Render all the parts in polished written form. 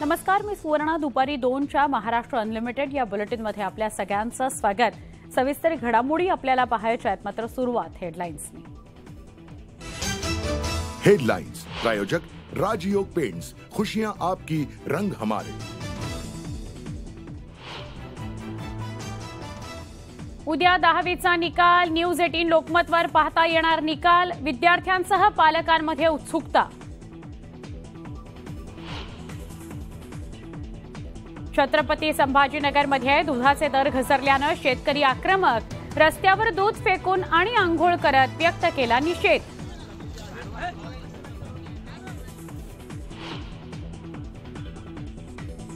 नमस्कार, मी सुवर्णा. दुपारी 2च्या महाराष्ट्र अनलिमिटेड या बुलेटिनमध्ये आपल्या सगळ्यांचं स्वागत. सविस्तर घडामोडी आपल्याला पाहायच्या आहेत, मात्र सुरुवात हेडलाईन्सनी. हेडलाइंस प्रायोजक राजयोग पेंट्स, खुशियां आपकी, रंग हमारे. उद्या 10वीचा निकाल. न्यूज 18 लोकमतवर पाहता येणार निकाल. विद्यार्थ्यांसह पालकांमध्ये उत्सुकता. छत्रपती संभाजीनगरमध्ये दुधाचे दर घसरल्यानं शेतकरी आक्रमक. रस्त्यावर दूध फेकून आणि आंघोळ करत व्यक्त केला निषेध.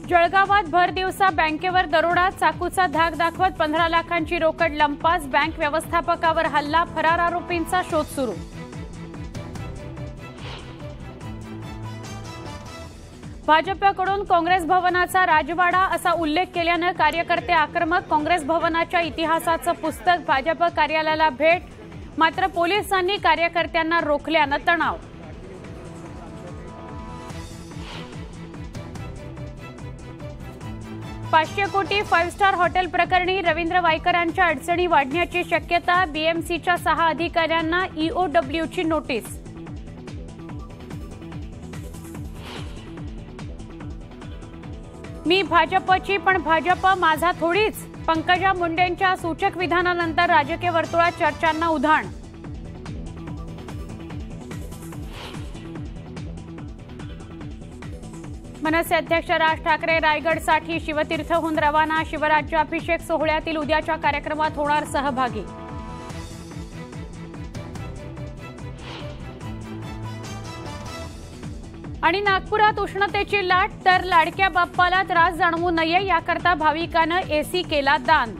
जळगावात भर दिवसा बँकेवर दरोडा. चाकूचा धाक दाखवत 15 लाखांची रोकड लंपास. बँक व्यवस्थापकावर हल्ला. फरार आरोपींचा शोध सुरू. भाजपकडून काँग्रेस भवनाचा राजवाडा असा उल्लेख केल्यानं कार्यकर्ते आक्रमक. काँग्रेस भवनाच्या इतिहासाचं पुस्तक भाजप कार्यालयाला भेट. मात्र पोलिसांनी कार्यकर्त्यांना रोखल्यानं तणाव. $500 कोटी 5 स्टार हॉटेल प्रकरणी रवींद्र वायकरांच्या अडचणी वाढण्याची शक्यता. बीएमसीच्या 6 अधिकाऱ्यांना ईओडब्ल्यूची नोटीस. मी भाजपची, पण भाजप माझा थोडीच. पंकजा मुंडेंच्या सूचक विधानानंतर राजकीय वर्तुळात चर्चांना उधाण. मनसे अध्यक्ष राज ठाकरे रायगडसाठी शिवतीर्थहून रवाना. शिवराज्याभिषेक सोहळ्यातील उद्याच्या कार्यक्रमात होणार सहभागी. आणि नागपुरात उष्णतेची लाट. तर लाडक्या बाप्पाला त्रास जाणवू नये याकरता भाविकांनं एसी केला दान.